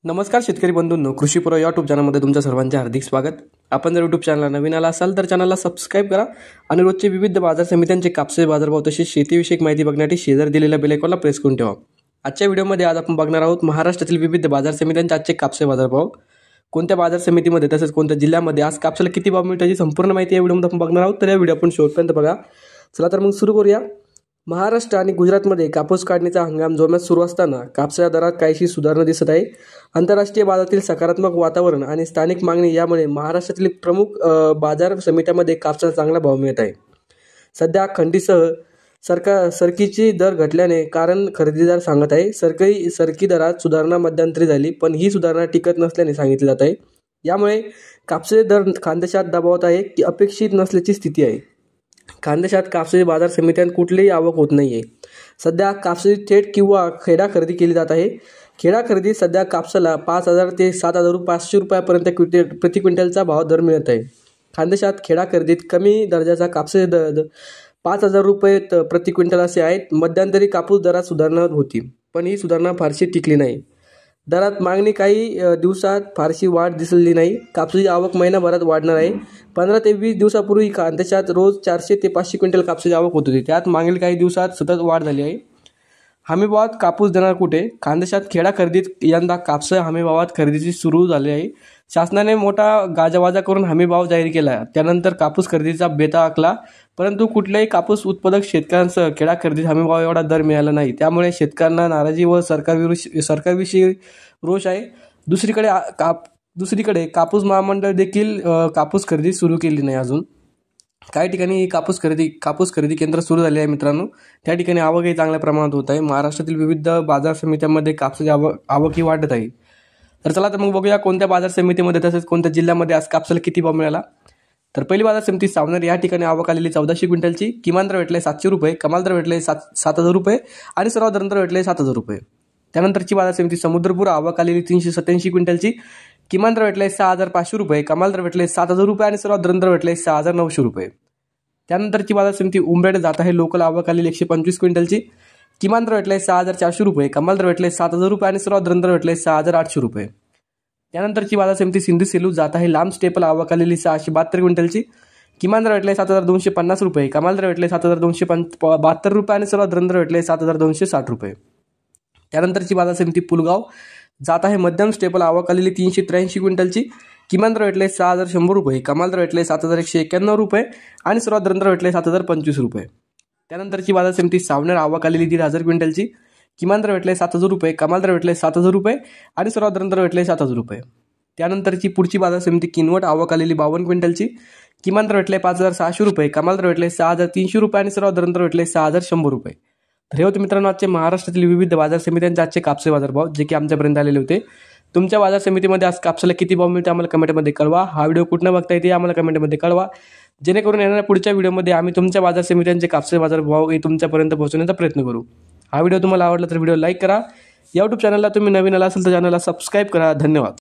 नमस्कार शेतकरी बंधूंनो, कृषीपूर्व यूट्यूब चॅनलमध्ये तुमच्या सर्वांचे हार्दिक स्वागत. आपण जर यूट्यूब चॅनलला नवीन आला असाल तर चॅनलला सबस्क्राईब करा आणि रोजचे विविध बाजार समित्यांचे कापसे बाजारभाव तसेच शेतीविषयक माहिती बघण्यासाठी शेजारी दिलेल्या बेल आयकॉनला प्रेस करून ठेवा. आजच्या व्हिडिओमध्ये आज आपण बघणार आहोत महाराष्ट्रातील विविध बाजार समित्यांचे आजचे कापसे बाजारभाव. कोणत्या बाजार समितीमध्ये तसेच कोणत्या जिल्ह्यामध्ये आज कापसाला किती भाव मिळतो याची संपूर्ण माहिती या व्हिडिओमध्ये आपण बघणार आहोत. तर या व्हिडिओ आपण शेवटपर्यंत बघा. चला तर मग सुरू करूया. महाराष्ट्र आणि गुजरातमध्ये कापूस काढणीचा हंगाम जोमात सुरू असताना कापसाच्या दरात काहीशी सुधारणा दिसत आहे. आंतरराष्ट्रीय बाजारातील सकारात्मक वातावरण आणि स्थानिक मागणी यामुळे महाराष्ट्रातील प्रमुख बाजार समित्यांमध्ये कापसाला चांगला भाव मिळत आहे. सध्या खंडीसह सरकीचे दर घटल्याने कारण खरेदीदार सांगत आहे. सरकी दरात सुधारणा मध्यंतरी झाली, पण ही सुधारणा टिकत नसल्याने सांगितले जात आहे. यामुळे कापसाचे दर खानदेशात दबावत आहे की अपेक्षित नसल्याची स्थिती आहे. खानदेशात कापसाची बाजार समित्यांत कुठलीही आवक होत नाहीये. सध्या कापसाची थेट किंवा खेडा खरेदी केली जात आहे. खेडा खरेदी सध्या कापसाला 5,000 ते 7,500 रुपयापर्यंत प्रति क्विंटलचा भाव दर मिळत आहे. खानदेशात खेडा खरेदीत कमी दर्जाचा कापसाचे दर 5,000 रुपये प्रति क्विंटल असे आहेत. मध्यंतरी कापूस दरात सुधारणा होती, पण ही सुधारणा फारशी टिकली नाही. दरात मागणी काही दिवसात फारशी वाढ दिसली नाही. कापसाची आवक महिनाभरात वाढणार आहे. 15 ते 20 दिवसापूर्वी खानदेशात रोज 400 ते 500 क्विंटल कापसाची आवक होत होती. त्यात मागील काही दिवसात सतत वाढ झाली आहे. हमीभावात कापूस देणार कुठे? खानदेशात खेडा खरेदीत यंदा कापस हमीभावात खरेदीची सुरू झाली आहे. शासनाने मोठा गाजावाजा करून हमीभाव जाहीर केला. त्यानंतर कापूस खरेदीचा बेता आखला, परंतु कुठल्याही कापूस उत्पादक शेतकऱ्यांसह खेडा खरेदीत हमीभाव एवढा दर मिळाला नाही. त्यामुळे शेतकऱ्यांना नाराजी व सरकारविषयी रोष आहे. दुसरीकडे कापूस महामंडळ देखील कापूस खरेदी सुरू केली नाही अजून. काही ठिकाणी कापूस खरेदी केंद्र सुरू झाले आहे मित्रांनो. त्या ठिकाणी आवकही चांगल्या प्रमाणात होत आहे. महाराष्ट्रातील विविध बाजार समित्यांमध्ये कापसाची आवकही वाढत आहे. तर चला तर मग बघूया कोणत्या बाजार समितीमध्ये तसेच कोणत्या जिल्ह्यामध्ये आज कापसाला किती भाव मिळाला. तर पहिली बाजार समिती सावनेर या ठिकाणी आवक आलेली 1400 क्विंटलची. किमान दर भेटले 700 रुपये, कमाल दर भेटले 7,000 रुपये आणि सर्वात दर भेटले 7,000 रुपये. त्यानंतरची बाजार समिती समुद्रपूर आवक आलेली 387 क्विंटलची. किमान दर भेटले 6,500 रुपये, कमाल दर भेटले 7,000 रुपये आणि सर्वात दर भेटले 6,900 रुपये. त्यानंतरची बाजार समिती उंबरेड जात आहे लोकल आवक आलेली 125 क्विंटलची. किमान दर भेटले 6,400 रुपये, कमाल दर भेटले 7,000 रुपये आणि सर्वात दर भेटले 6,800 रुपये. त्यानंतरची बाजार समिती सिंधू सेलू जात आहे लांब स्टेपल आवक आलेली 672 क्विंटलची. किमान दर भेटले 7,250 रुपये, कमाल दर भेटले 7,272 रुपये आणि सर्वात दर भेटले 7,260 रुपये. त्यानंतरची बाजार समिती पुलगाव जात आहे मध्यम स्टेपल आवक आलेली 383 क्विंटलची. किमान दर भेटले 6,100 रुपये, कमाल दर भेटले 7,191 रुपये आणि सर्वात दर भेटले 7,025 रुपये. त्यानंतरची बाजार समिती सावनेर आवक आलेली 1,500 क्विंटलची. किमान दर भेटले 7,000 रुपये, कमाल दर भेटले 7,000 रुपये आणि सर्वात दर भेटले 7,000 रुपये. त्यानंतरची पुढची बाजार समिती किनवट आवक आलेली 52 क्विंटलची. किमान दर भेटले 5,600 रुपये, कमाल दर भेटले 6,300 रुपये आणि सर्वात दर भेटले 6,100 रुपये. तर हे होते मित्रांनो आजचे महाराष्ट्रातील विविध बाजार समित्यांचे आजचे कापसे बाजारभाव जे की आमच्यापर्यंत आलेले होते. तुमच्या बाजार समितीमध्ये आज कापसाला किती भाव मिळते आम्हाला कमेंटमध्ये कळवा. हा व्हिडिओ कुठनं बघता येते आम्हाला कमेंटमध्ये कळवा, जेणेकरून येणाऱ्या पुढच्या व्हिडिओमध्ये आम्ही तुमच्या बाजार समित्यांचे कापसे बाजारभाव हे तुमच्यापर्यंत पोहोचवण्याचा प्रयत्न करू. हा व्हिडिओ तुम्हाला आवडला तर व्हिडिओ लाईक करा. यूट्यूब चॅनलला तुम्ही नवीन आला असेल तर चॅनलला सबस्क्राईब करा. धन्यवाद.